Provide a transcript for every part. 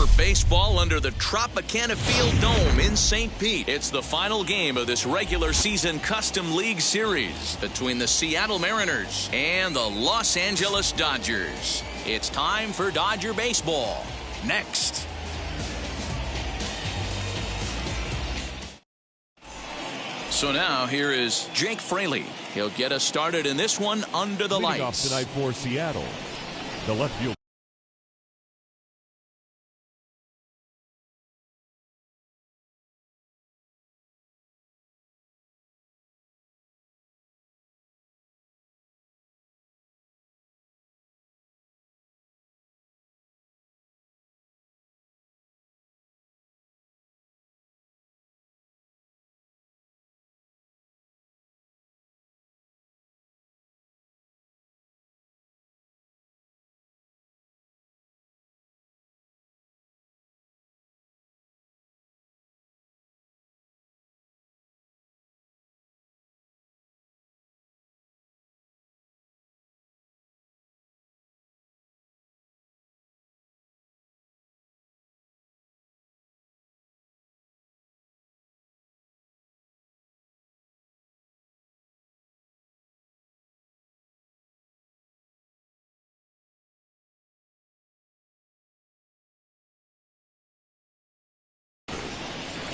for baseball under the Tropicana Field Dome in St. Pete. It's the final game of this regular season Custom League Series between the Seattle Mariners and the Los Angeles Dodgers. It's time for Dodger baseball. Next. So now here is Jake Fraley. He'll get us started in this one under the lights. Leading off tonight for Seattle, the left field.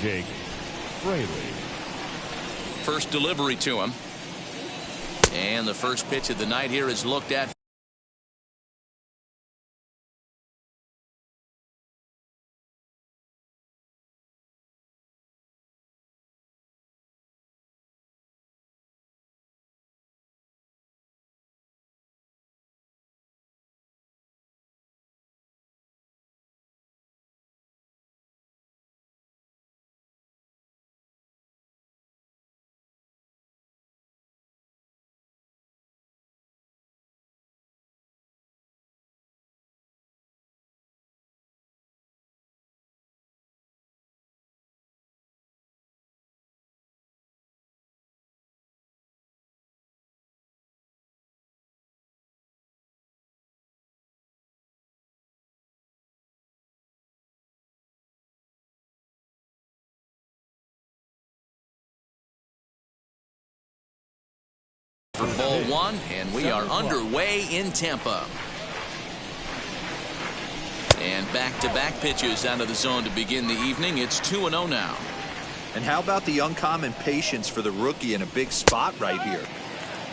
Jake Fraley. First delivery to him. And the first pitch of the night here is looked at. For ball one, and we are underway in Tampa. And back-to-back pitches out of the zone to begin the evening. It's 2-0 now. And how about the uncommon patience for the rookie in a big spot right here?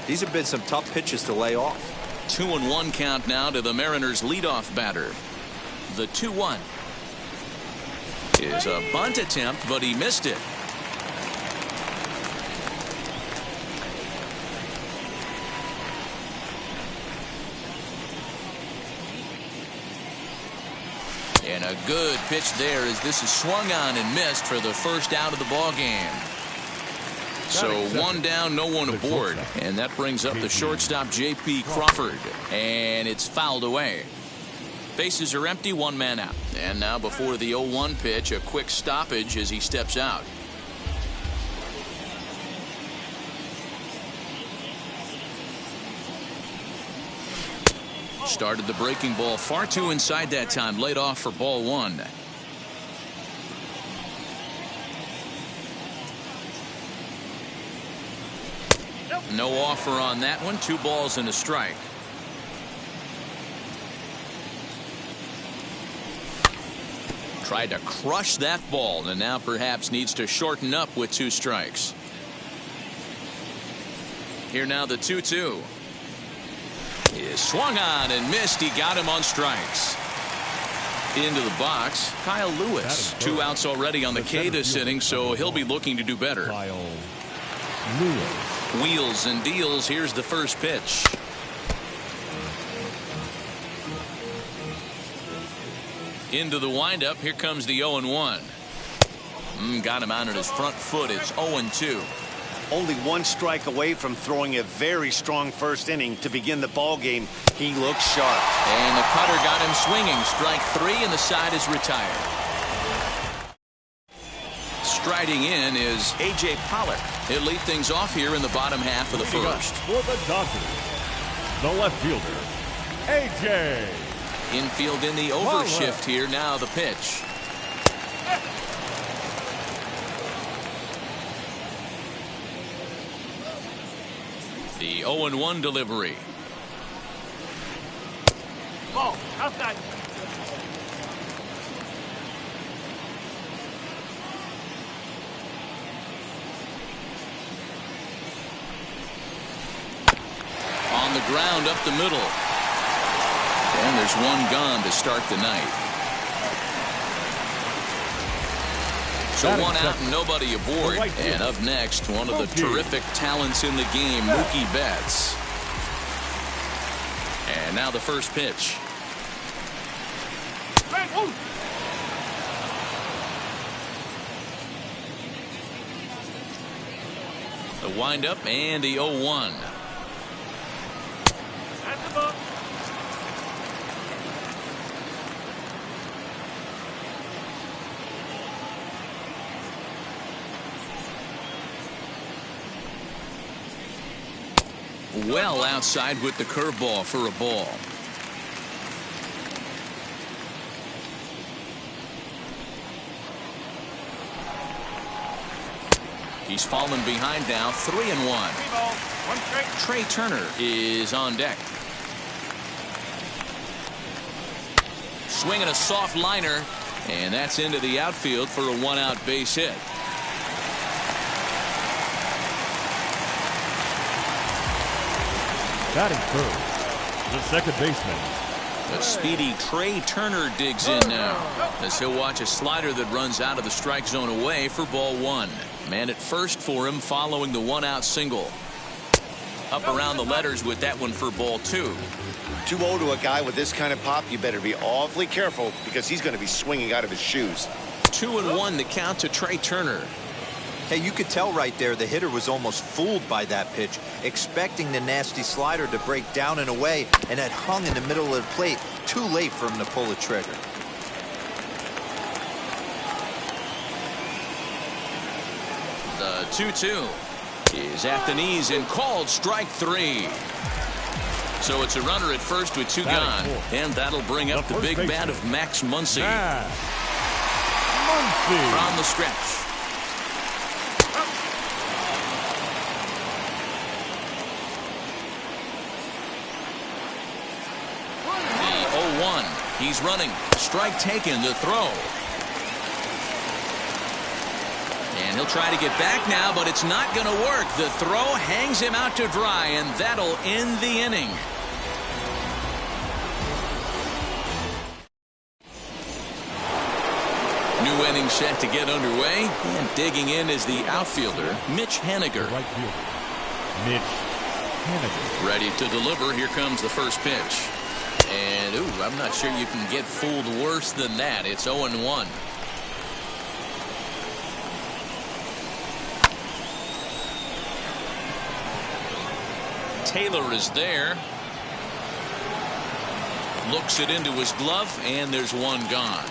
These have been some tough pitches to lay off. 2-1 count now to the Mariners' leadoff batter. The 2-1 is a bunt attempt, but he missed it. And a good pitch there as this is swung on and missed for the first out of the ball game. So one down, no one aboard. And that brings up the shortstop, J.P. Crawford. And it's fouled away. Bases are empty, one man out. And now before the 0-1 pitch, a quick stoppage as he steps out. Started the breaking ball far too inside that time. Laid off for ball one. No offer on that one. 2 balls and a strike. Tried to crush that ball and now perhaps needs to shorten up with 2 strikes. Here now the 2-2. Is swung on and missed. He got him on strikes. Into the box, Kyle Lewis. 2 outs already on the K this inning, so he'll be looking to do better. Kyle Lewis. Wheels and deals. Here's the first pitch. Into the windup. Here comes the 0-1. Got him out on his front foot. It's 0-2. Only 1 strike away from throwing a very strong first inning to begin the ball game. He looks sharp. And the cutter got him swinging. Strike 3, and the side is retired. Striding in is A.J. Pollock. He'll lead things off here in the bottom half of the first. For the Dodgers, the left fielder, A.J. Infield in the overshift here. Now the pitch. The 0-1 delivery. Ball outside. On the ground up the middle. And there's one gone to start the night. So one out and nobody aboard. And up next, one of the terrific talents in the game, Mookie Betts. And now the first pitch. The windup and the 0-1. That's the ball. Well outside with the curveball for a ball. He's fallen behind now, 3-1. 3 balls, 1 strike. Trey Turner is on deck. Swinging a soft liner, and that's into the outfield for a 1-out base hit. Batting first, the second baseman. The speedy Trey Turner digs in now, as he'll watch a slider that runs out of the strike zone away for ball 1. Man at first for him following the 1-out single. Up around the letters with that one for ball 2. 2-0 to a guy with this kind of pop, you better be awfully careful because he's going to be swinging out of his shoes. 2-1 the count to Trey Turner. Hey, you could tell right there the hitter was almost fooled by that pitch, expecting the nasty slider to break down and away, and had hung in the middle of the plate. Too late for him to pull the trigger. The 2-2 is at the knees and called strike 3. So it's a runner at first with 2 gone, and that'll bring up the big bat of Max Muncy. From the stretch. The 0-1. He's running. Strike taken. The throw. And he'll try to get back now, but it's not going to work. The throw hangs him out to dry, and that'll end the inning. New inning set to get underway, and digging in is the outfielder, Mitch Haniger. Right fielder, Mitch Haniger. Ready to deliver. Here comes the first pitch. And, ooh, I'm not sure you can get fooled worse than that. It's 0-1. Taylor is there. Looks it into his glove, and there's one gone.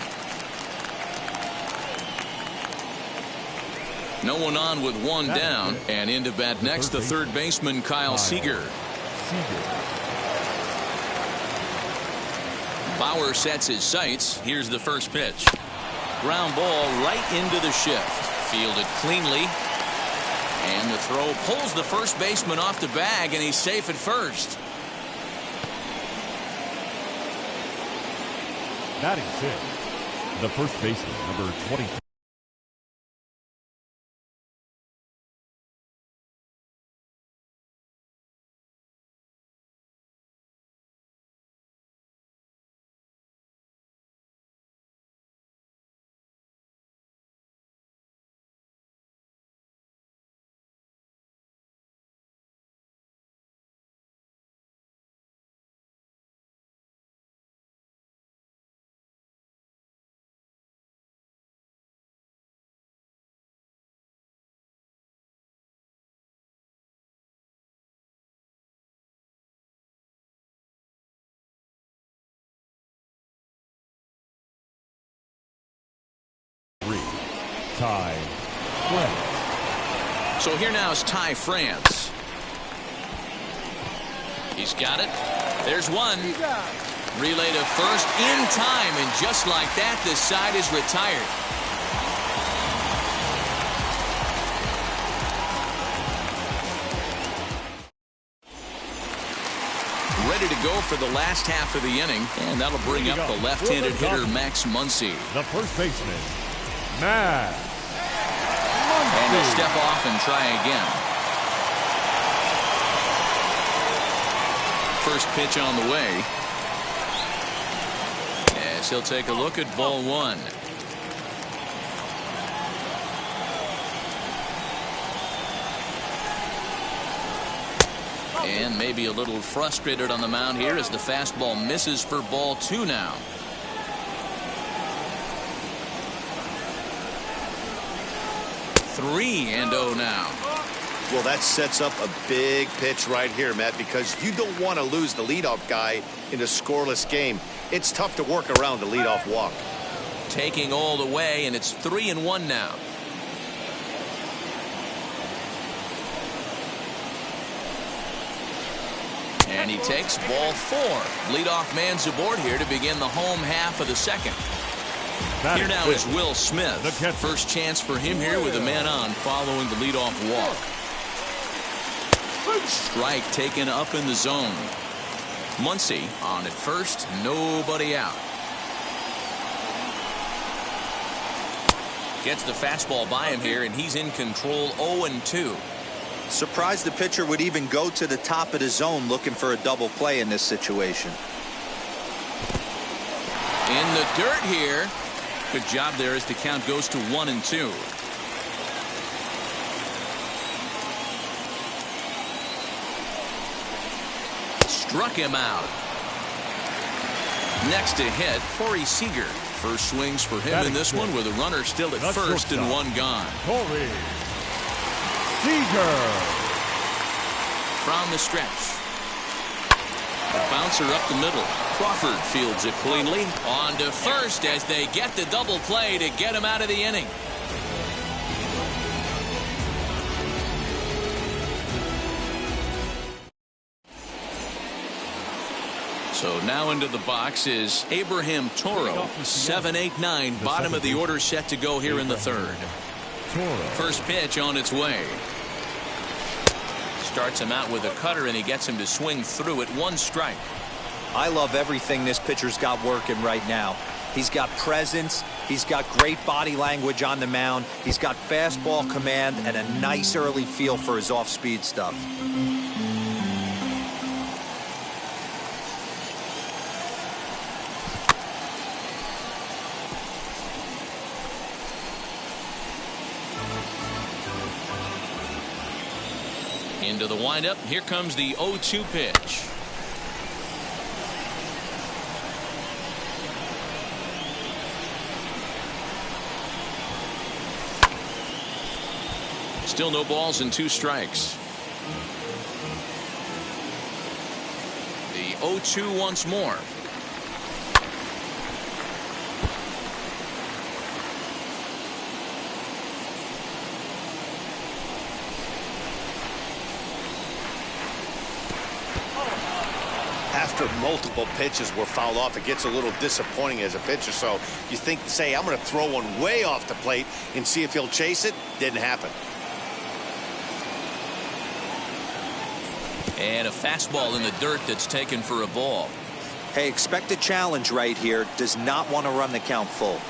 No one on with one down, and into bat next, the third baseman, Kyle Seager. Bauer sets his sights. Here's the first pitch. Ground ball right into the shift. Fielded cleanly. And the throw pulls the first baseman off the bag, and he's safe at first. Batting fifth, the first baseman, number 23. Ty France. So here now is Ty France. He's got it. There's one. Relay to first in time, and just like that, this side is retired. Ready to go for the last half of the inning, and that'll bring up the left-handed hitter Max Muncy. The first baseman, Max Muncy. And he'll step off and try again. First pitch on the way. As he'll take a look at ball one. And maybe a little frustrated on the mound here as the fastball misses for ball two now. Three and oh now. Well, that sets up a big pitch right here, Matt, because you don't want to lose the leadoff guy in a scoreless game. It's tough to work around the leadoff walk. Taking all the way, and it's 3-1 now. And he takes ball four. Leadoff man's aboard here to begin the home half of the second. Here now is Will Smith. First chance for him here with a man on following the leadoff walk. Strike taken up in the zone. Muncy on at first, nobody out. Gets the fastball by him here, and he's in control. 0-2. Surprised the pitcher would even go to the top of the zone looking for a double play in this situation. In the dirt here. Good job there as the count goes to 1-2. Struck him out. Next to hit, Corey Seager. First swings for him in this one with a runner still at first and one gone. Corey Seager. From the stretch. A bouncer up the middle. Crawford fields it cleanly. On to first as they get the double play to get him out of the inning. So now into the box is Abraham Toro. 7-8-9, bottom of the order set to go here in the third. First pitch on its way. Starts him out with a cutter, and he gets him to swing through it. One strike. I love everything this pitcher's got working right now. He's got presence. He's got great body language on the mound. He's got fastball command and a nice early feel for his off-speed stuff. Into the windup. Here comes the 0-2 pitch. Still no balls and two strikes. The 0-2 once more. After multiple pitches were fouled off, it gets a little disappointing as a pitcher. So you think, say, I'm going to throw one way off the plate and see if he'll chase it. Didn't happen. And a fastball in the dirt that's taken for a ball. Hey, expect a challenge right here. Does not want to run the count full.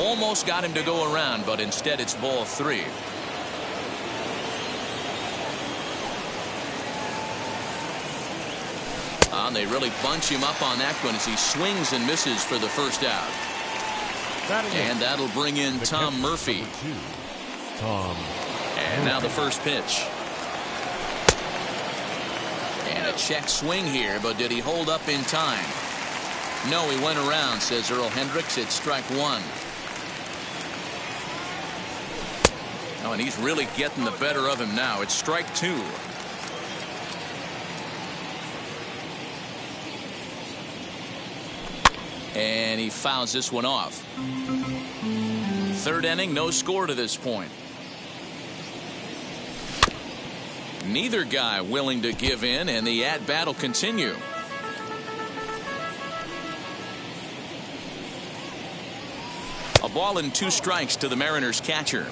Almost got him to go around, but instead it's ball three. And they really bunch him up on that one as he swings and misses for the first out. And that'll bring in Tom Murphy. And now the first pitch. And a check swing here, but did he hold up in time? No, he went around, says Earl Hendricks. It's strike one. Oh, and he's really getting the better of him now. It's strike two. And he fouls this one off. Third inning, no score to this point. Neither guy willing to give in, and the at-bat will continue. A ball and 2 strikes to the Mariners catcher.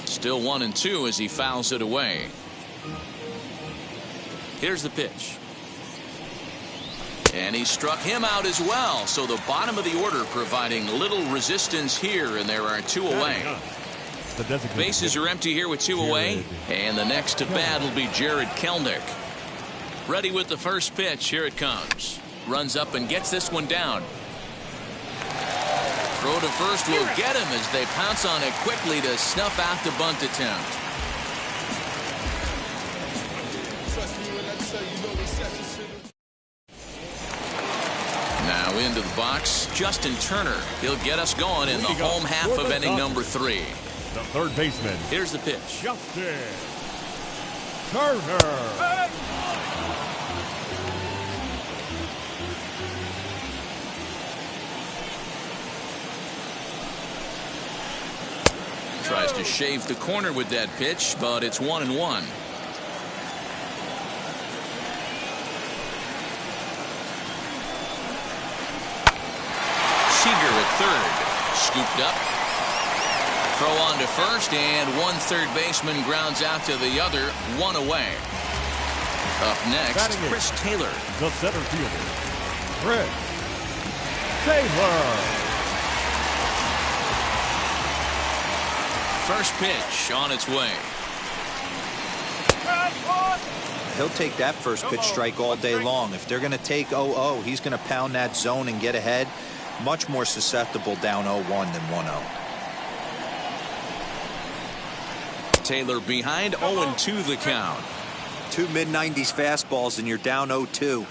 Still 1-2 as he fouls it away. Here's the pitch. And he struck him out as well. So the bottom of the order providing little resistance here, and there are 2 away. Bases are empty here with 2 away. And the next to bat will be Jared Kelenic. Ready with the first pitch. Here it comes. Runs up and gets this one down. Throw to first will get him as they pounce on it quickly to snuff out the bunt attempt. Now into the box, Justin Turner. He'll get us going in the home half of inning number 3. The third baseman. Here's the pitch. Justin Turner. Tries to shave the corner with that pitch, but it's 1-1. Seager at third. Scooped up. Throw on to first, and one third baseman grounds out to the other, 1 away. Up next, Chris Taylor. The center fielder, Chris Taylor. First pitch on its way. He'll take that first pitch strike all day long. If they're going to take 0-0, he's going to pound that zone and get ahead. Much more susceptible down 0-1 than 1-0. Taylor behind, 0-2 the count. 2 mid-90s fastballs and you're down 0-2.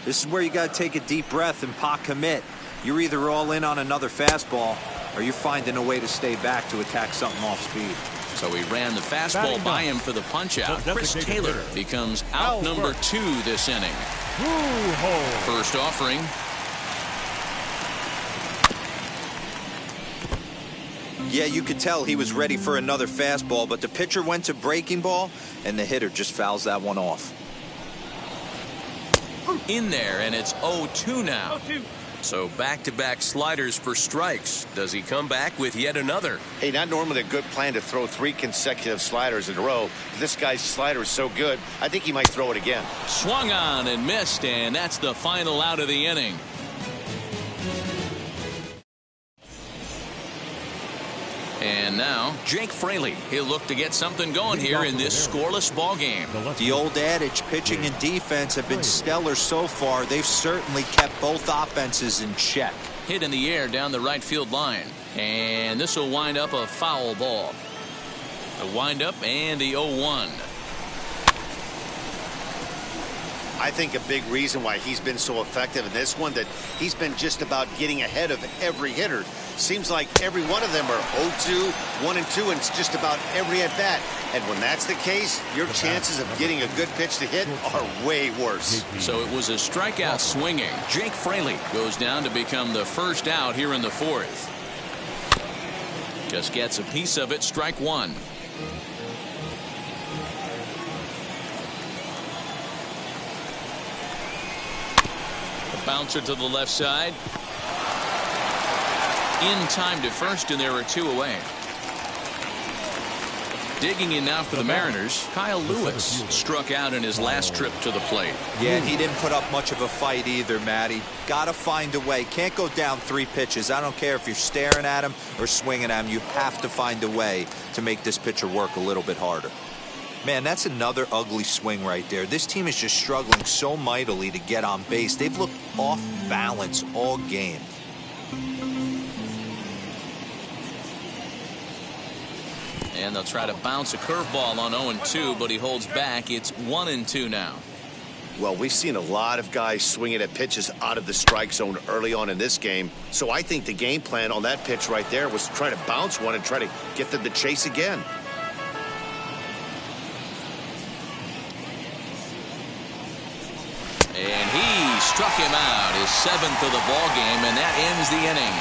This is where you got to take a deep breath and pot commit. You're either all in on another fastball or you're finding a way to stay back to attack something off speed. So he ran the fastball by him for the punch-out. Chris Taylor becomes out number 2 this inning. First offering. Yeah, you could tell he was ready for another fastball, but the pitcher went to breaking ball, and the hitter just fouls that one off. In there, and it's 0-2 now. So back-to-back sliders for strikes. Does he come back with yet another? Hey, not normally a good plan to throw 3 consecutive sliders in a row. This guy's slider is so good, I think he might throw it again. Swung on and missed, and that's the final out of the inning. And now, Jake Fraley. He'll look to get something going here in this scoreless ball game. The old adage, pitching and defense have been stellar so far. They've certainly kept both offenses in check. Hit in the air down the right field line. And this will wind up a foul ball. The windup and the 0-1. I think a big reason why he's been so effective in this one, that he's been just about getting ahead of every hitter. Seems like every one of them are 0-2, 1-2, and it's just about every at-bat. And when that's the case, your chances of getting a good pitch to hit are way worse. So it was a strikeout swinging. Jake Fraley goes down to become the first out here in the 4th. Just gets a piece of it, strike 1. Bouncer to the left side. In time to first, and there are 2 away. Digging in now for the Mariners, Kyle Lewis struck out in his last trip to the plate. Yeah, and he didn't put up much of a fight either, Matty. Got to find a way. Can't go down 3 pitches. I don't care if you're staring at him or swinging at him. You have to find a way to make this pitcher work a little bit harder. Man, that's another ugly swing right there. This team is just struggling so mightily to get on base. They've looked off balance all game. And they'll try to bounce a curveball on 0-2, but he holds back. It's 1-2 now. Well, we've seen a lot of guys swinging at pitches out of the strike zone early on in this game. So I think the game plan on that pitch right there was to try to bounce one and try to get them to chase again. And he struck him out, his 7th of the ball game, and that ends the inning.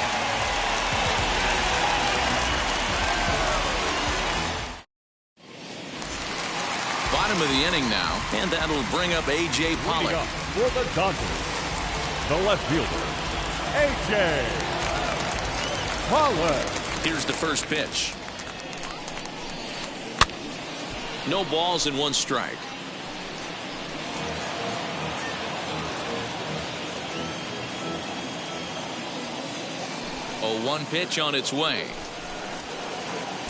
bottom of the inning now, and that'll bring up A.J. Pollock. For the Dodgers, the left fielder, A.J. Pollock. Here's the first pitch. No balls and 1 strike. 0-1 pitch on its way.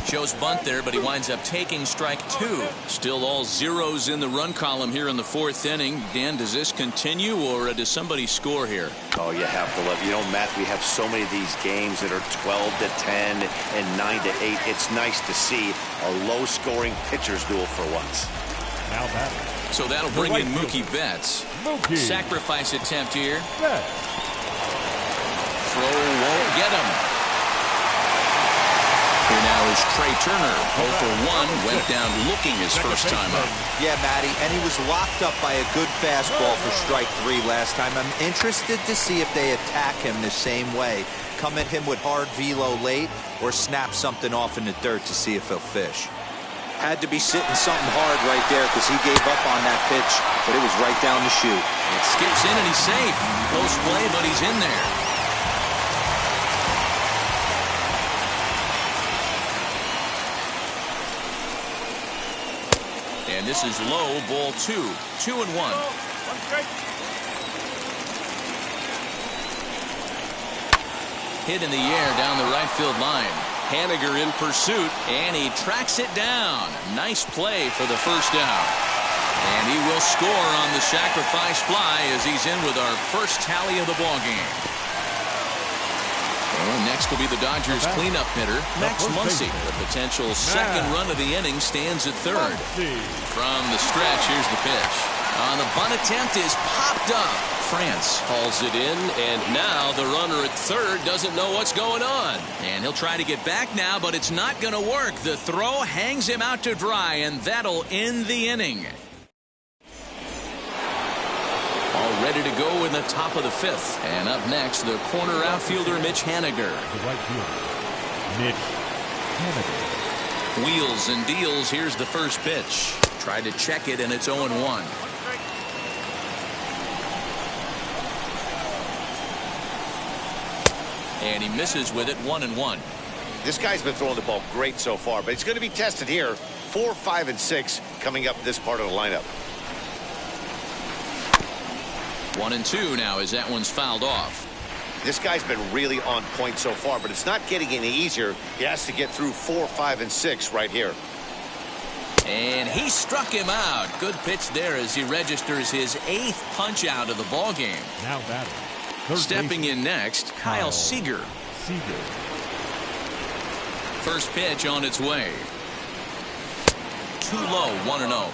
Shows bunt there, but he winds up taking strike 2. Still all zeros in the run column here in the 4th inning. Dan, does this continue, or does somebody score here? Oh, you have to love. You know, Matt, we have so many of these games that are 12-10 and 9-8. It's nice to see a low-scoring pitcher's duel for once. Now batting. So that'll bring in Mookie Betts. Sacrifice attempt here. Throw won't get him. Here now is Trey Turner. 0 for 1. Went down looking his first time up. Yeah, Matty, and he was locked up by a good fastball for strike 3 last time. I'm interested to see if they attack him the same way. Come at him with hard velo late or snap something off in the dirt to see if he'll fish. Had to be sitting something hard right there because he gave up on that pitch, but it was right down the chute. It skips in and he's safe. Close play, but he's in there. And this is low, ball 2. 2-1. 1 strike. Hit in the air down the right field line. Haniger in pursuit, and he tracks it down. Nice play for the first out. And he will score on the sacrifice fly as he's in with our first tally of the ballgame. And next will be the Dodgers cleanup hitter, Max Muncy. The potential second run of the inning stands at third. From the stretch, here's the pitch. On the bunt attempt is popped up. France hauls it in, and now the runner at third doesn't know what's going on. And he'll try to get back now, but it's not going to work. The throw hangs him out to dry, and that'll end the inning. All ready to go in the top of the 5th. And up next, the corner outfielder, Mitch Haniger. The right fielder, Mitch Haniger. Wheels and deals. Here's the first pitch. Tried to check it, and it's 0-1. And he misses with it. 1-1. This guy's been throwing the ball great so far, but it's going to be tested here. 4, 5, and 6 coming up this part of the lineup. 1-2 now as that one's fouled off. This guy's been really on point so far, but it's not getting any easier. He has to get through 4, 5, and 6 right here. And he struck him out. Good pitch there as he registers his 8th punch out of the ball game. Now batting. Stepping in next, Kyle Seager. First pitch on its way. Too low, 1-0.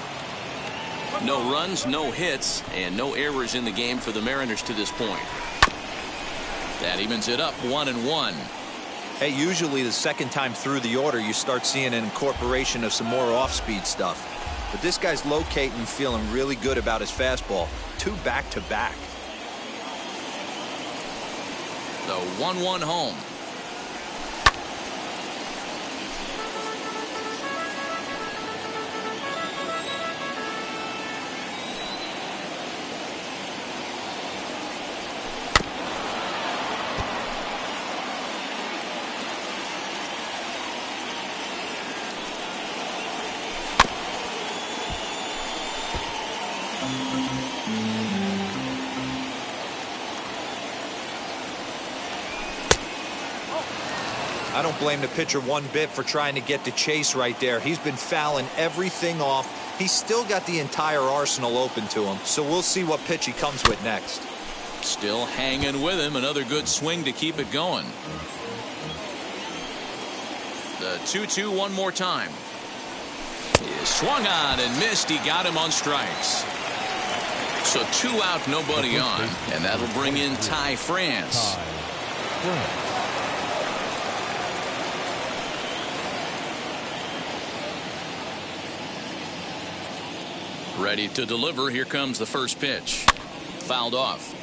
No runs, no hits, and no errors in the game for the Mariners to this point. That evens it up, 1-1. Hey, usually the second time through the order, you start seeing an incorporation of some more off-speed stuff. But this guy's locating, feeling really good about his fastball. 2 back-to-back. The 1-1 home. I don't blame the pitcher one bit for trying to get the chase right there. He's been fouling everything off. He's still got the entire arsenal open to him, so we'll see what pitch he comes with next. Still hanging with him. Another good swing to keep it going. The 2-2 one more time. He swung on and missed. He got him on strikes. So 2 out, nobody on. And that'll bring in Ty France. Ready to deliver. Here comes the first pitch. Fouled off.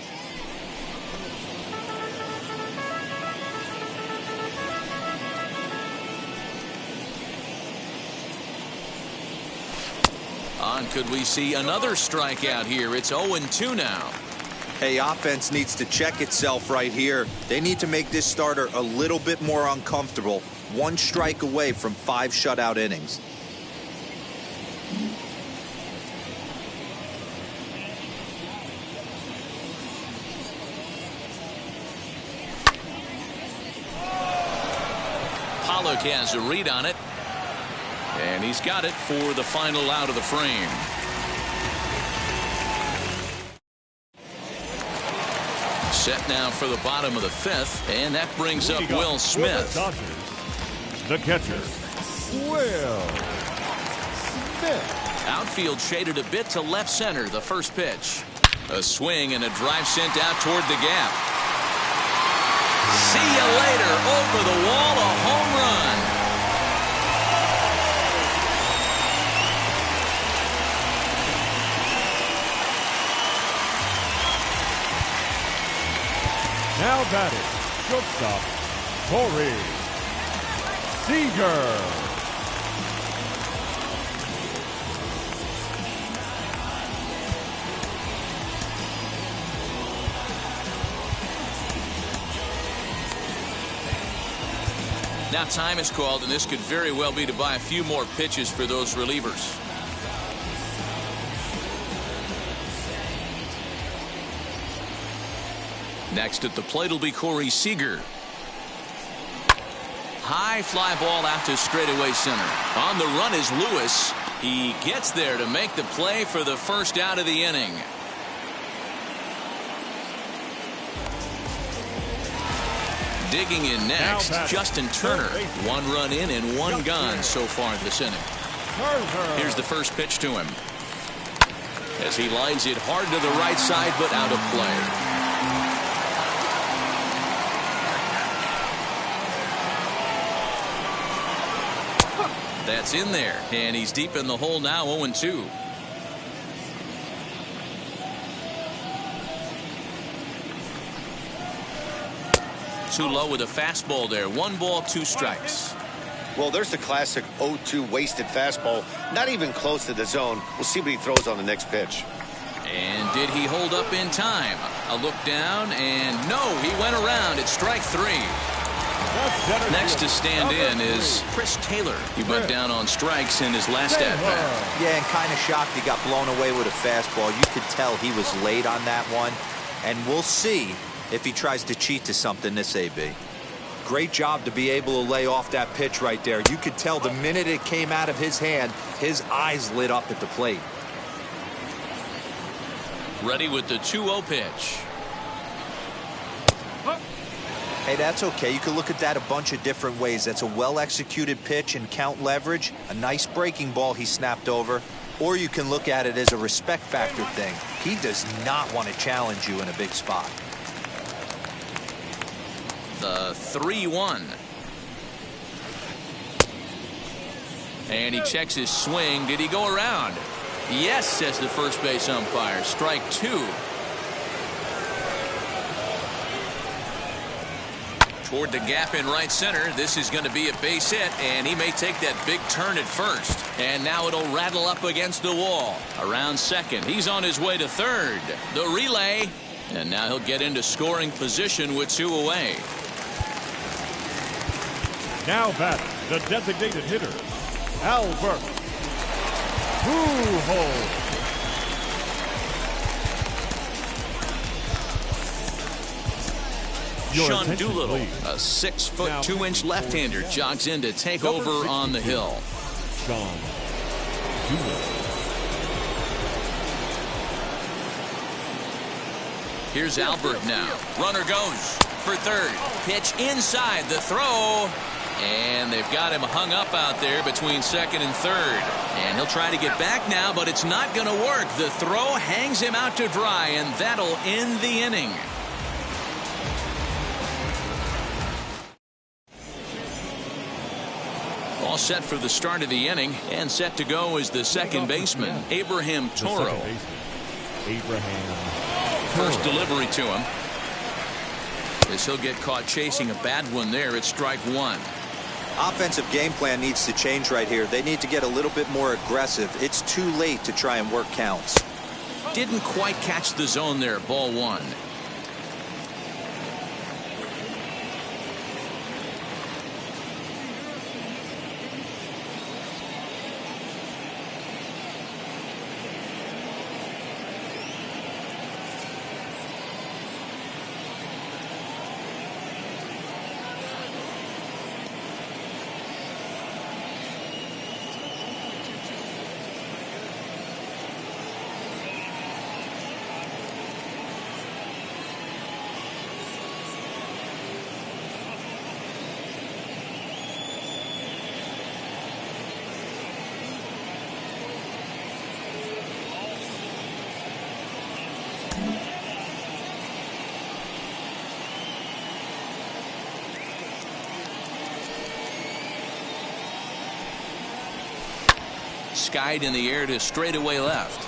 And could we see another strikeout here? It's 0-2 now. Hey, offense needs to check itself right here. They need to make this starter a little bit more uncomfortable. 1 strike away from 5 shutout innings. Pollock has a read on it. And he's got it for the final out of the frame. Set now for the bottom of the 5th, and that brings up Will Smith. The catcher, Will Smith. Outfield shaded a bit to left center, the first pitch. A swing and a drive sent out toward the gap. See you later. Over the wall, a home run. Now batting, shortstop, Corey Seager. Now time is called, and this could very well be to buy a few more pitches for those relievers. Next at the plate will be Corey Seager. High fly ball out to straightaway center. On the run is Lewis. He gets there to make the play for the first out of the inning. Digging in next, Justin Turner. 1 run in and 1 gone so far this inning. Here's the first pitch to him, as he lines it hard to the right side, but out of play. That's in there, and he's deep in the hole now, 0-2. Too low with a fastball there. 1 ball, 2 strikes. Well, there's the classic 0-2 wasted fastball. Not even close to the zone. We'll see what he throws on the next pitch. And did he hold up in time? A look down, and no, he went around. It's strike 3. Next to stand in is Chris Taylor. He went down on strikes in his last at-bat. Yeah, and kind of shocked he got blown away with a fastball. You could tell he was late on that one. And we'll see if he tries to cheat to something this AB. Great job to be able to lay off that pitch right there. You could tell the minute it came out of his hand, his eyes lit up at the plate. Ready with the 2-0 pitch. Hey, that's okay. You can look at that a bunch of different ways. That's a well-executed pitch and count leverage, a nice breaking ball he snapped over, or you can look at it as a respect factor thing. He does not want to challenge you in a big spot. The 3-1. And he checks his swing. Did he go around? Yes, says the first base umpire. Strike 2. Toward the gap in right center. This is going to be a base hit, and he may take that big turn at first. And now it'll rattle up against the wall. Around second. He's on his way to third. The relay. And now he'll get into scoring position with 2 away. Now batting, the designated hitter, Albert Pujols. Sean Doolittle, a 6' 2" left-hander, jogs in to take over on the hill. Sean Doolittle. Here's Albert now. Runner goes for third. Pitch inside the throw. And they've got him hung up out there between second and third. And he'll try to get back now, but it's not going to work. The throw hangs him out to dry, and that'll end the inning. All set for the start of the inning, and set to go is the second baseman, Abraham Toro. First delivery to him. As he'll get caught chasing a bad one there, it's strike 1. Offensive game plan needs to change right here. They need to get a little bit more aggressive. It's too late to try and work counts. Didn't quite catch the zone there. Ball one. Skied in the air to straightaway left.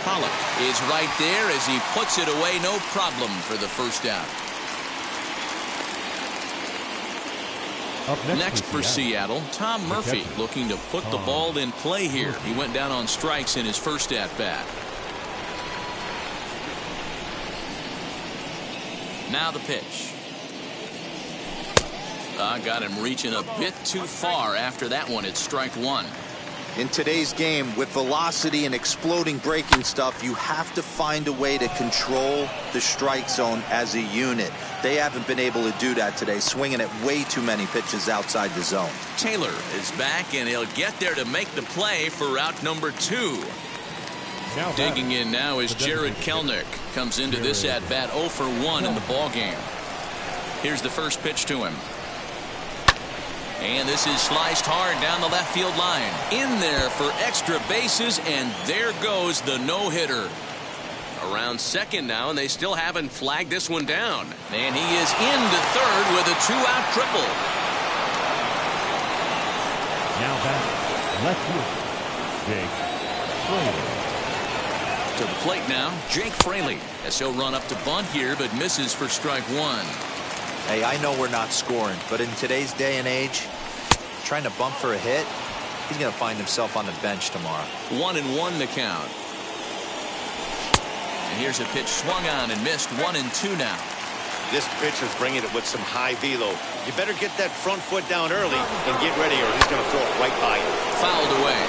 Pollock is right there as he puts it away. No problem for the first out. Next for Seattle, Tom Murphy looking to put the ball in play here. He went down on strikes in his first at bat. Now the pitch. Got him reaching a bit too far after that one. It's strike one. In today's game, with velocity and exploding breaking stuff, you have to find a way to control the strike zone as a unit. They haven't been able to do that today, swinging at way too many pitches outside the zone. Taylor is back, and he'll get there to make the play for route number 2. Digging in now is Jared Kelenic. Comes into this at-bat 0 for 1 in the ballgame. Here's the first pitch to him. And this is sliced hard down the left field line. In there for extra bases, and there goes the no-hitter. Around second now, and they still haven't flagged this one down. And he is into third with a 2-out triple. Now back, left field, Jake Fraley. To the plate now, Jake Fraley, as he'll run up to bunt here, but misses for strike one. Hey, I know we're not scoring, but in today's day and age, trying to bump for a hit, he's going to find himself on the bench tomorrow. 1-1 the count. And here's a pitch swung on and missed. 1-2 now. This pitcher's bringing it with some high velo. You better get that front foot down early and get ready, or he's going to throw it right by you. Fouled away.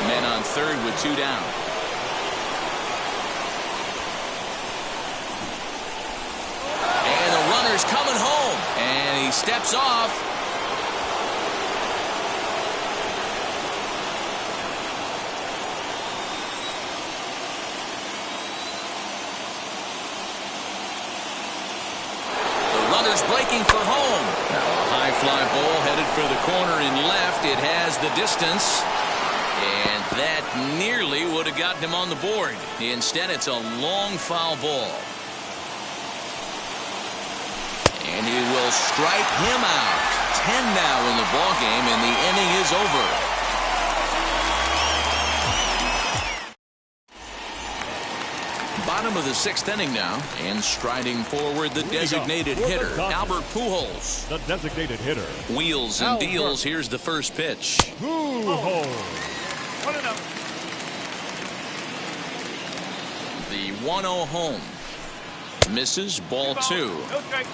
Men on third with 2 down. Coming home, and he steps off. The runner's breaking for home. Now a high fly ball headed for the corner and left. It has the distance, and that nearly would have gotten him on the board. Instead, it's a long foul ball. And he will strike him out. 10 now in the ballgame, and the inning is over. Bottom of the 6th inning now, and striding forward the designated hitter, Albert Pujols. The designated hitter. Wheels and deals. Here's the first pitch. Pujols. 1-0. The 1-0 home. Misses, ball 2. No strike.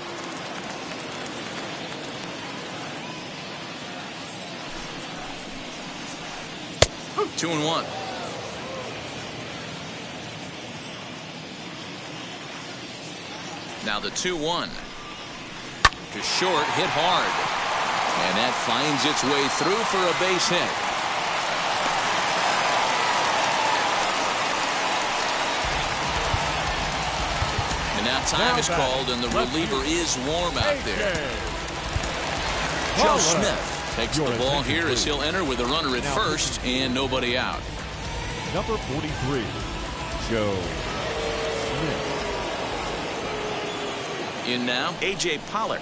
Two and 1. Now the 2-1. To short, hit hard. And that finds its way through for a base hit. And now time is called, and the reliever is warm out there. Joe Smith takes the ball here as he'll enter with a runner at first and nobody out. Number 43, Joe Smith. In now, A.J. Pollock.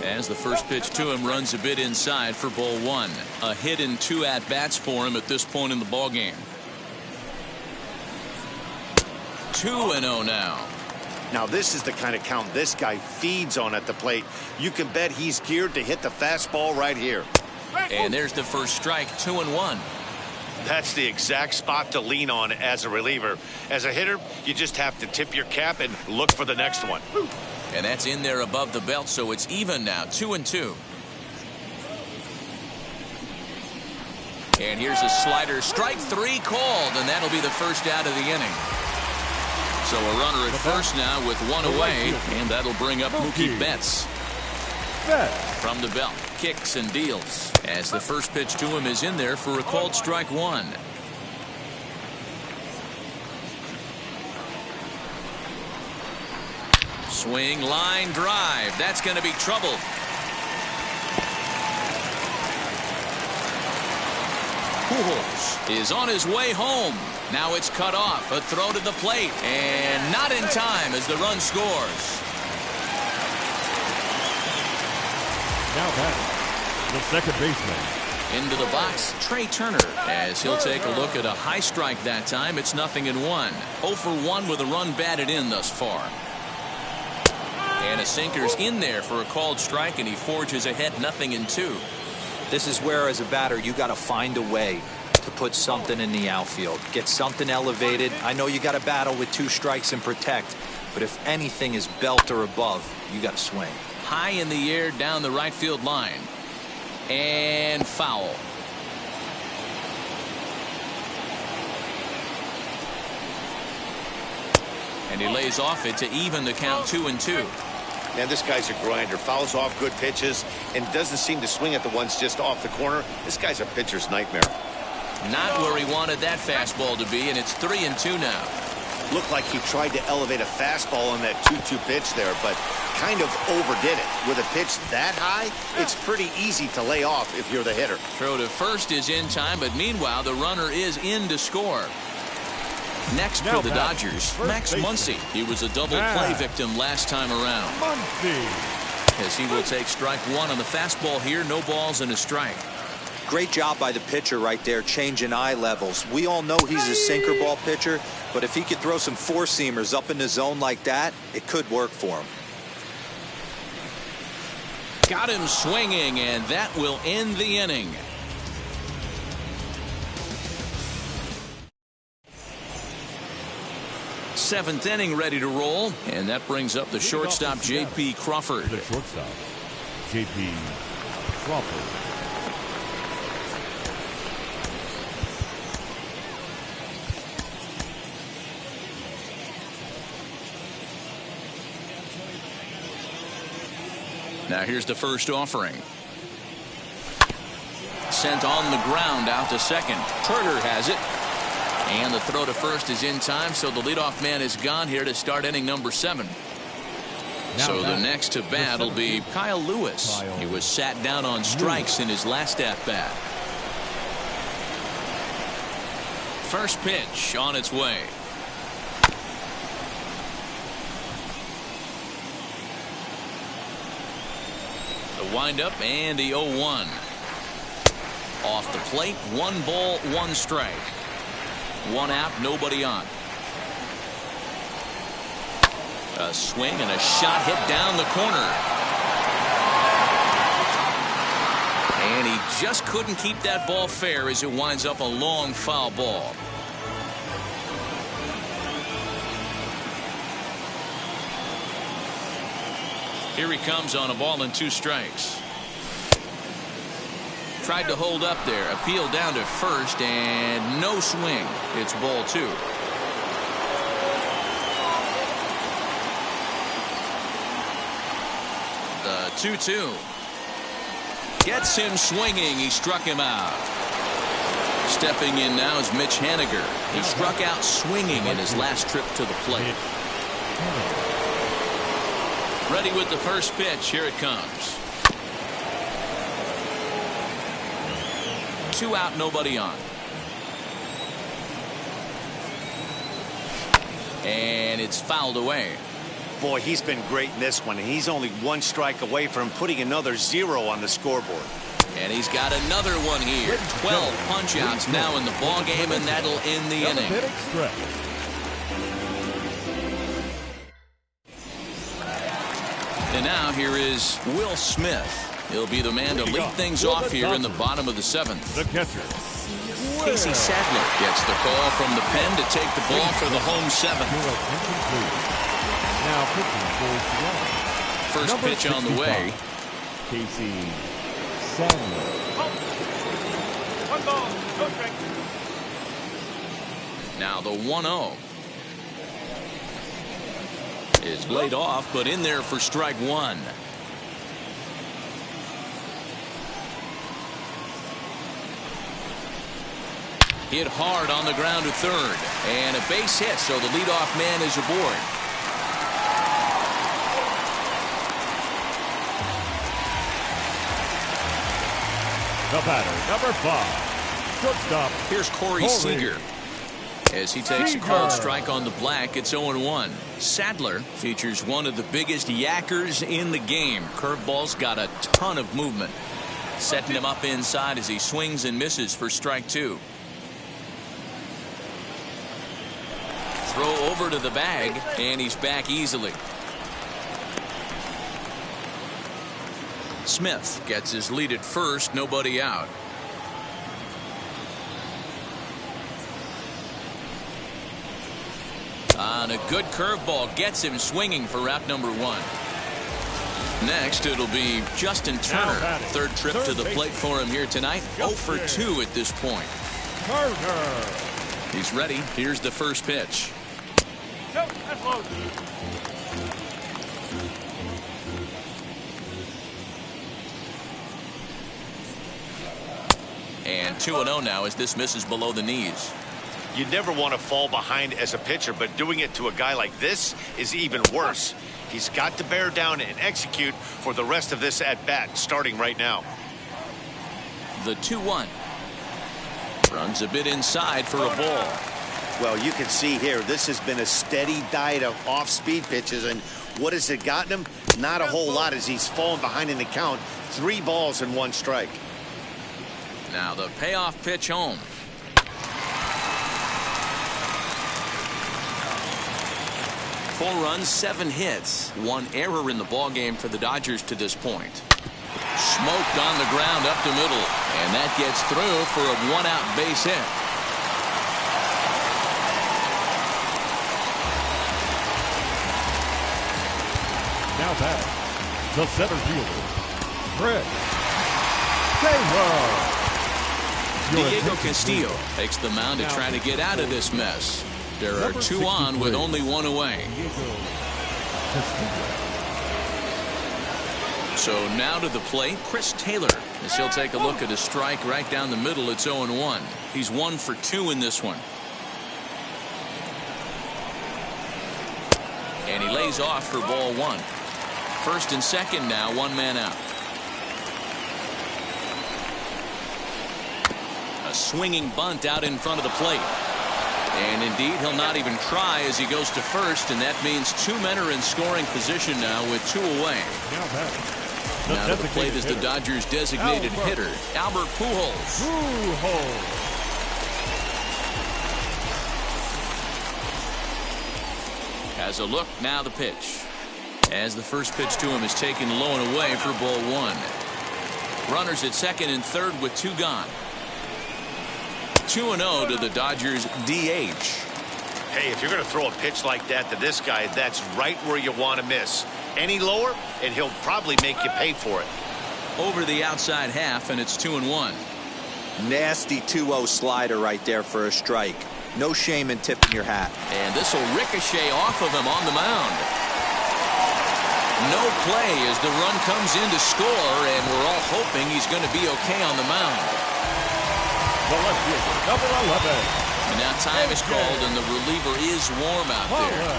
As the first pitch to him runs a bit inside for ball 1. A hit and 2 at-bats for him at this point in the ballgame. 2-0 now. Now, this is the kind of count this guy feeds on at the plate. You can bet he's geared to hit the fastball right here. And there's the first strike, 2-1. That's the exact spot to lean on as a reliever. As a hitter, you just have to tip your cap and look for the next one. And that's in there above the belt, so it's even now, 2-2. And here's a slider, strike 3 called, and that'll be the first out of the inning. So a runner at first now with one away, and that'll bring up Mookie Betts. From the belt, kicks and deals, as the first pitch to him is in there for a called strike 1. Swing, line drive. That's going to be trouble. Pujols is on his way home. Now it's cut off. A throw to the plate. And not in time as the run scores. Now batting, the second baseman. Into the box, Trey Turner, as he'll take a look at a high strike that time. It's 0-1. 0 for 1 with a run batted in thus far. And a sinker's in there for a called strike, and he forges ahead 0-2. This is where, as a batter, you got to find a way to put something in the outfield. Get something elevated. I know you got to battle with 2 strikes and protect, but if anything is belt or above, you got to swing. High in the air down the right field line. And foul. And he lays off it to even the count 2-2. Man, this guy's a grinder. Fouls off good pitches and doesn't seem to swing at the ones just off the corner. This guy's a pitcher's nightmare. Not where he wanted that fastball to be, and it's 3-2 now. Looked like he tried to elevate a fastball on that 2-2 pitch there, but kind of overdid it. With a pitch that high, it's pretty easy to lay off if you're the hitter. Throw to first is in time, but meanwhile, the runner is in to score. Next for the Dodgers, Max Muncy. He was a double play victim last time around. As he will take strike 1 on the fastball here, no balls and a strike. Great job by the pitcher right there, changing eye levels. We all know he's a sinker ball pitcher, but if he could throw some four-seamers up in the zone like that, it could work for him. Got him swinging, and that will end the inning. Seventh inning ready to roll, and that brings up the shortstop J.P. Crawford. The shortstop, J.P. Crawford. Now here's the first offering. Sent on the ground out to second. Turner has it. And the throw to first is in time, so the leadoff man is gone here to start inning number 7. So the next to bat will be Kyle Lewis. He was sat down on strikes in his last at-bat. First pitch on its way. The windup and the 0-1. Off the plate, 1 ball, 1 strike. 1 out, nobody on. A swing and a shot hit down the corner. And he just couldn't keep that ball fair as it winds up a long foul ball. Here he comes on a ball and 2 strikes. Tried to hold up there, appeal down to first, and no swing. It's ball 2. The 2-2 gets him swinging. He struck him out. Stepping in now is Mitch Haniger. He struck out swinging in his last trip to the plate. Ready with the first pitch. Here it comes. 2 out, nobody on. And it's fouled away. Boy, he's been great in this one. He's only 1 strike away from putting another 0 on the scoreboard. And he's got another one here. 12 punch-outs now in the ball game, and that'll end the inning. And now here is Will Smith. He'll be the man to lead things off here in the bottom of the 7th. The catcher, Casey Sadler gets the call from the pen to take the ball for the home 7th. Now pitching for First pitch on the way. Casey Sadler. 1 ball, no strike. Now the 1-0 is laid off, but in there for strike 1. Hit hard on the ground to third, and a base hit, so the leadoff man is aboard. The batter, number 5, shortstop. Here's Corey Seager. As he takes a called strike on the black, it's 0-1. Sadler features one of the biggest yackers in the game. Curveball's got a ton of movement. Setting him up inside as he swings and misses for strike 2. Throw over to the bag, and he's back easily. Smith gets his lead at first, nobody out. On a good curveball gets him swinging for out number 1. Next, it'll be Justin Turner. Third trip to the plate for him here tonight. 0 for 2 at this point. He's ready. Here's the first pitch. No, that's low. And 2-0 now as this misses below the knees. You never want to fall behind as a pitcher, but doing it to a guy like this is even worse. He's got to bear down and execute for the rest of this at-bat, starting right now. The 2-1. Runs a bit inside for a ball. Well, you can see here, this has been a steady diet of off-speed pitches, and what has it gotten him? Not a whole lot as he's fallen behind in the count. 3 balls and 1 strike. Now the payoff pitch home. Four runs, 7 hits, 1 error in the ballgame for the Dodgers to this point. Smoked on the ground up the middle, and that gets through for a 1-out base hit. Now back, the center fielder, Fred Taylor. Diego Castillo takes the mound to try to get out of this mess. There are 2 on with only 1 away. So now to the plate, Chris Taylor, as he'll take a look at a strike right down the middle. It's 0-1. He's 1 for 2 in this one. And he lays off for ball 1. First and second now, 1 man out. A swinging bunt out in front of the plate. And indeed, he'll not even try as he goes to first, and that means 2 men are in scoring position now with 2 away. Now to the plate is the Dodgers' designated hitter, Albert Pujols. Has a look, now the pitch. As the first pitch to him is taken low and away for ball 1. Runners at second and third with 2 gone. 2-0 to the Dodgers DH. Hey, if you're going to throw a pitch like that to this guy, that's right where you want to miss. Any lower, and he'll probably make you pay for it. Over the outside half, and it's 2-1. Nasty 2-0 slider right there for a strike. No shame in tipping your hat. And this will ricochet off of him on the mound. No play as the run comes in to score, and we're all hoping he's going to be okay on the mound. The left fielder, number 11. And now time is called, and the reliever is warm out there.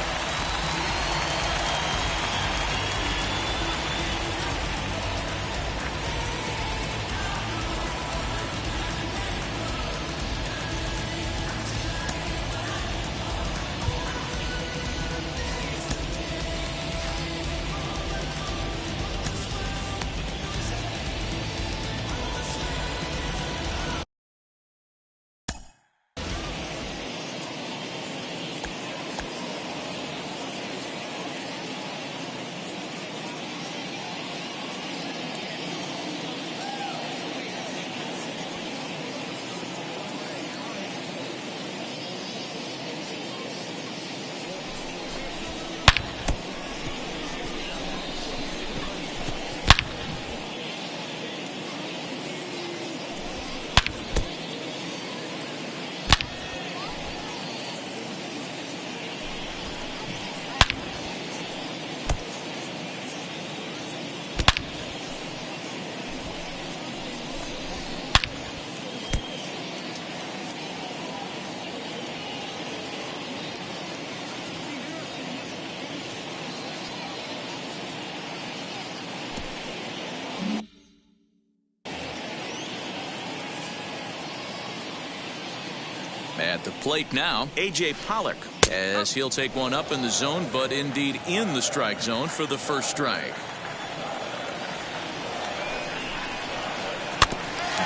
At the plate now, A.J. Pollock, as he'll take one up in the zone, but indeed in the strike zone for the first strike.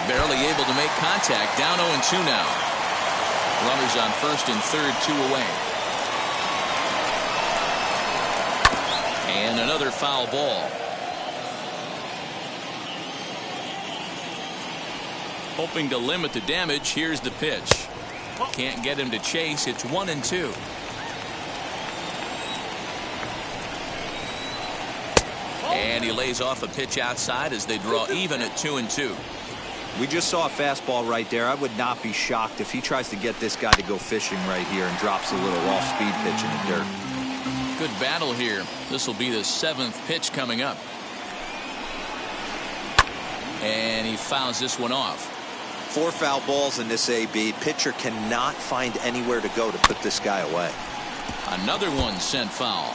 Barely able to make contact. Down 0-2 now. Runners on first and third, 2 away. And another foul ball. Hoping to limit the damage. Here's the pitch. Can't get him to chase. It's 1-2. And he lays off a pitch outside as they draw even at 2-2. We just saw a fastball right there. I would not be shocked if he tries to get this guy to go fishing right here and drops a little off-speed pitch in the dirt. Good battle here. This will be the 7th pitch coming up. And he fouls this one off. 4 foul balls in this AB. Pitcher cannot find anywhere to go to put this guy away. Another one sent foul.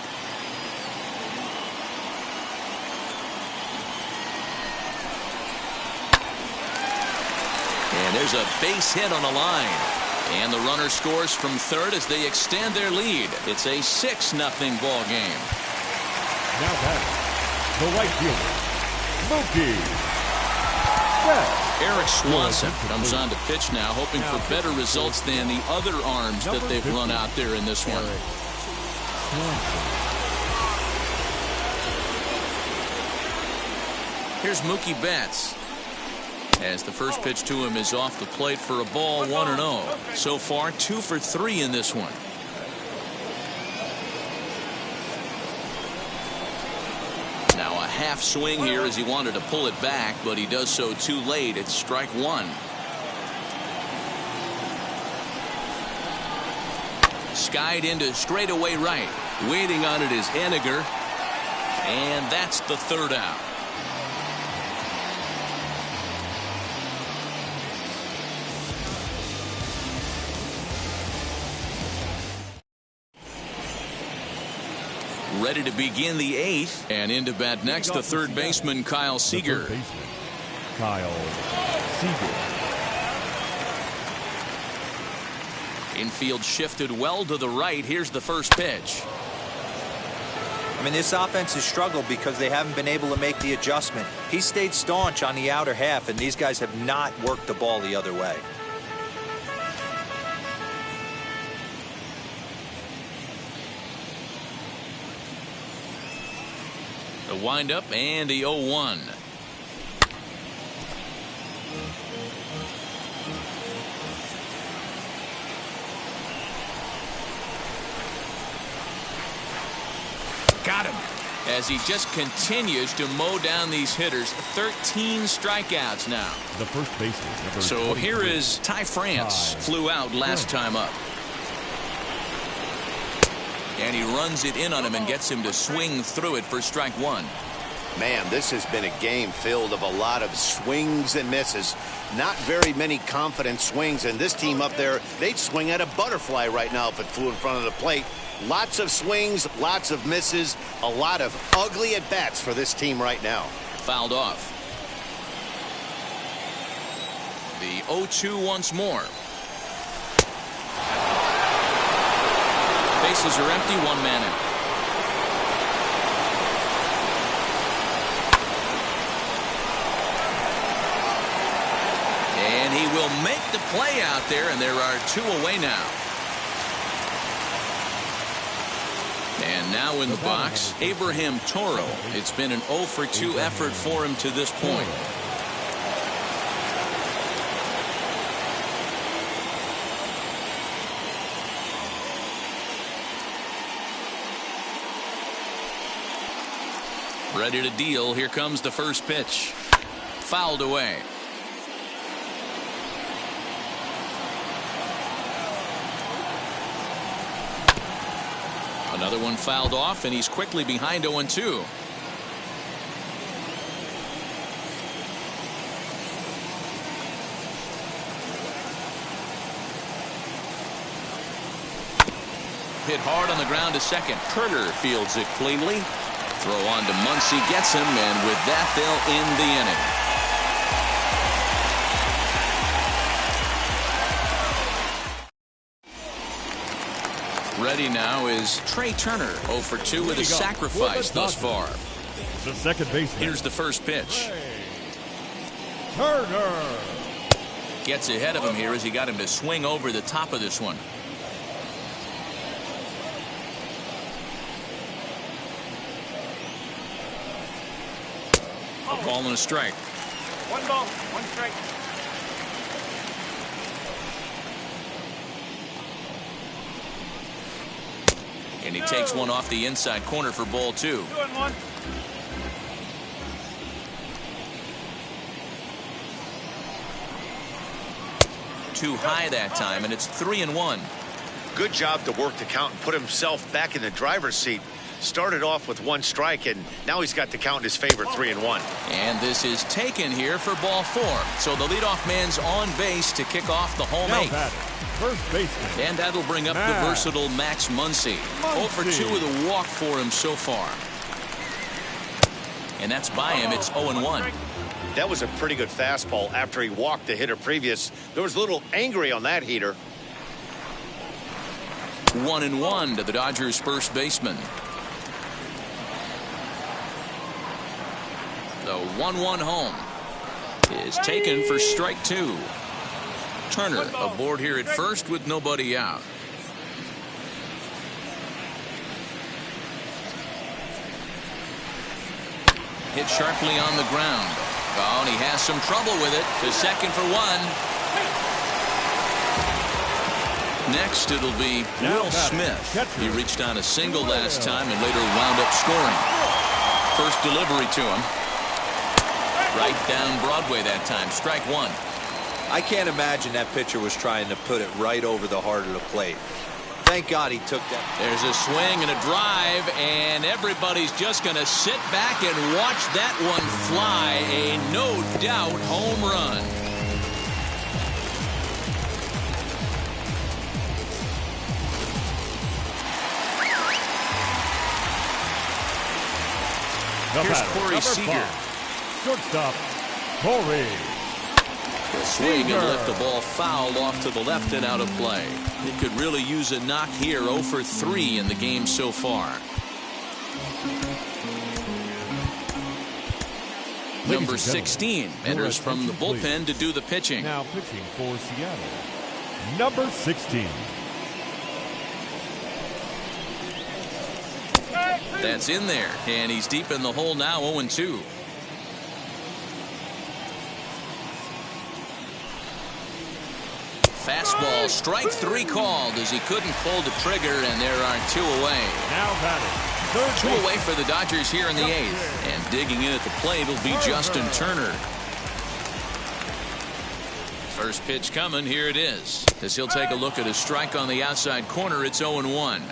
And there's a base hit on the line. And the runner scores from third as they extend their lead. It's a 6-0 ball game. Now batting, the right fielder, Mookie Betts. Eric Swanson comes on to pitch now, hoping for better results than the other arms that they've run out there in this one. Here's Mookie Betts. As the first pitch to him is off the plate for a ball, 1-0. So far, 2 for 3 in this one. Now a half swing here as he wanted to pull it back, but he does so too late. It's strike 1. Skied into straightaway right. Waiting on it is Henniger. And that's the 3rd out. Ready to begin the 8th, and into bat next, the third baseman Kyle Seager. Kyle Seager. Infield shifted well to the right. Here's the first pitch. I mean, this offense has struggled because they haven't been able to make the adjustment. He stayed staunch on the outer half, and these guys have not worked the ball the other way. The windup and the 0-1. Got him. As he just continues to mow down these hitters. 13 strikeouts now. The first baseman. So here is Ty France. Flew out last time up. And he runs it in on him and gets him to swing through it for strike 1. Man, this has been a game filled of a lot of swings and misses. Not very many confident swings, and this team up there, they'd swing at a butterfly right now if it flew in front of the plate. Lots of swings, lots of misses, a lot of ugly at-bats for this team right now. Fouled off. The 0-2 once more. Bases are empty, 1 man out. And he will make the play out there, and there are 2 away now. And now in the box, Abraham Toro. It's been an 0 for 2 effort for him to this point. Ready to deal. Here comes the first pitch. Fouled away. Another one fouled off, and he's quickly behind 0-2. Hit hard on the ground to second. Turner fields it cleanly. Throw on to Muncy, gets him, and with that they'll end the inning. Ready now is Trey Turner, 0 for 2 with a sacrifice thus far. The second baseman. Here's the first pitch. Turner. Gets ahead of him here as he got him to swing over the top of this one. A ball and a strike. 1 ball, 1 strike. And he takes one off the inside corner for ball 2. 2-1. Too high that time, and it's 3-1. Good job to work the count and put himself back in the driver's seat. Started off with 1 strike, and now he's got the count in his favor, 3-1. And this is taken here for ball 4. So the leadoff man's on base to kick off the home Now 8th. batting, first baseman. And that'll bring up the versatile Max Muncy. 0 for 2 with a walk for him so far. And that's by him. It's 0-1. That was a pretty good fastball after he walked the hitter previous. There was a little angry on that heater. 1-1 to the Dodgers first baseman. The 1-1 home is taken for strike 2. Turner aboard here at first with nobody out. Hit sharply on the ground. Oh, and he has some trouble with it. To second for 1. Next, it'll be Will Smith. He reached on a single last time and later wound up scoring. First delivery to him. Right down Broadway that time. Strike 1. I can't imagine that pitcher was trying to put it right over the heart of the plate. Thank God he took that. There's a swing and a drive, and everybody's just going to sit back and watch that one fly. A no-doubt home run. Here's Corey Seager. Shortstop, Corey. The swing and lift the ball fouled off to the left and out of play. It could really use a knock here. 0 for 3 in the game so far. Number 16 enters from the bullpen to do the pitching. Now pitching for Seattle, number 16. That's in there, and he's deep in the hole now. 0-2. Fastball, strike 3 called as he couldn't pull the trigger, and there are 2 away. Now batting, 2 away for the Dodgers here in the 8th. And digging in at the plate will be Justin Turner. First pitch coming. Here it is. As he'll take a look at a strike on the outside corner, it's 0-1.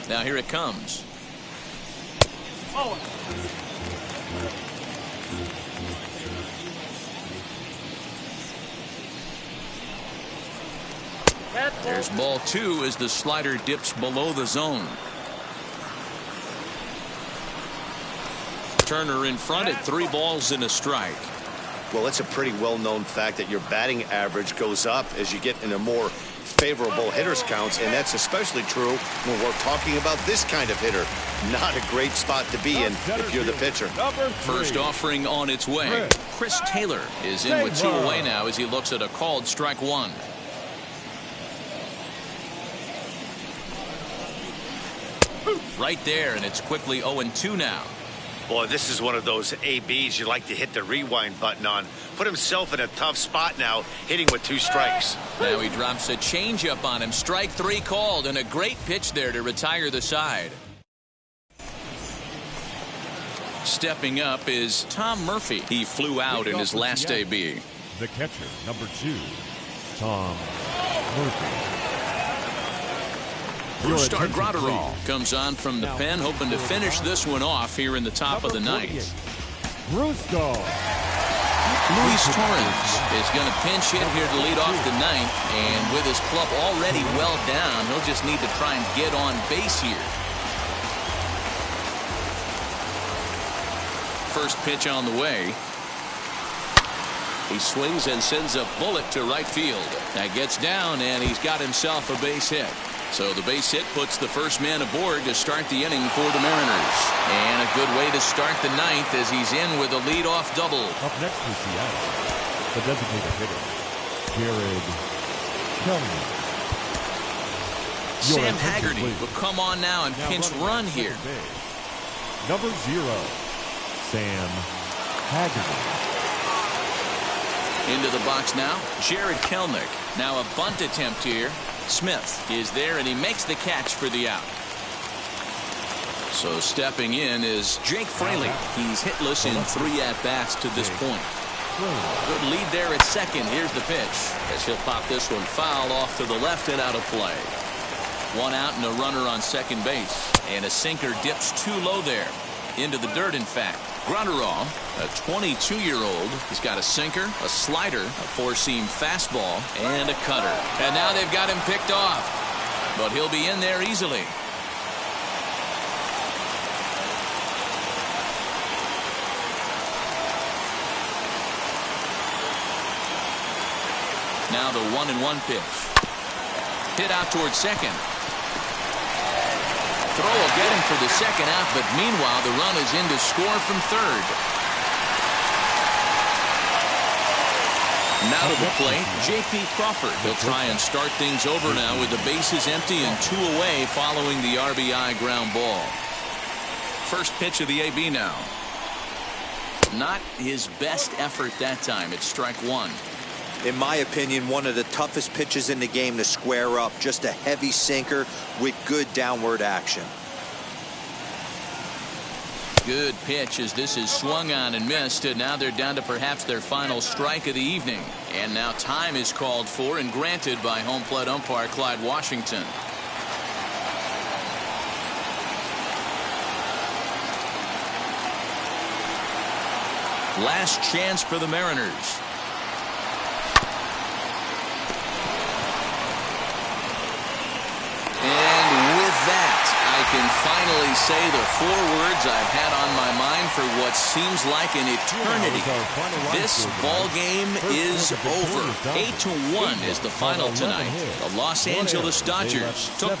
Now here it comes. There's ball 2 as the slider dips below the zone. Turner in front at 3 balls and a strike. Well, it's a pretty well-known fact that your batting average goes up as you get in a more favorable hitters counts, and that's especially true when we're talking about this kind of hitter. Not a great spot to be in if you're the pitcher. First offering on its way. Chris Taylor is in with 2 away now as he looks at a called strike 1. Right there, and it's quickly 0-2 now. Boy, this is one of those ABs you like to hit the rewind button on. Put himself in a tough spot now, hitting with 2 strikes. Now he drops a changeup on him. Strike 3 called, and a great pitch there to retire the side. Stepping up is Tom Murphy. He flew out in his last AB. The catcher, number 2, Tom Murphy. Brustar Graterol comes on from the pen, hoping to finish this one off here in the top of the ninth. Brustar. Luis Torrens is going to pinch hit here to lead off the ninth, and with his club already well down, he'll just need to try and get on base here. First pitch on the way. He swings and sends a bullet to right field. That gets down, and he's got himself a base hit. So the base hit puts the first man aboard to start the inning for the Mariners. And a good way to start the ninth as he's in with a leadoff double. Up next for Seattle, the designated hitter, GRADY'S. Sam Haggerty will come on now and pinch run here. Number 0, Sam Haggerty. Into the box now, Jared Kelenic. Now a bunt attempt here. Smith is there, and he makes the catch for the out. So stepping in is Jake Fraley. He's hitless in 3 at-bats to this point. Good lead there at second. Here's the pitch as he'll pop this one foul off to the left and out of play. 1 out and a runner on second base. And a sinker dips too low there. Into the dirt, in fact. Granderol, a 22-year-old, he's got a sinker, a slider, a 4-seam fastball, and a cutter. And now they've got him picked off. But he'll be in there easily. Now the 1-1 pitch. Hit out towards second. Throw will get him for the second out, but meanwhile the run is in to score from third. Now to the plate, J.P. Crawford. He'll try and start things over now with the bases empty and 2 away following the RBI ground ball. First pitch of the AB now. Not his best effort that time. It's strike 1. In my opinion, one of the toughest pitches in the game to square up. Just a heavy sinker with good downward action. Good pitch as this is swung on and missed, and now they're down to perhaps their final strike of the evening. And now time is called for and granted by home plate umpire Clyde Washington. Last chance for the Mariners. I can finally say the 4 words I've had on my mind for what seems like an eternity. This ball game is over. 8-1 is the final tonight. The Los Angeles Dodgers took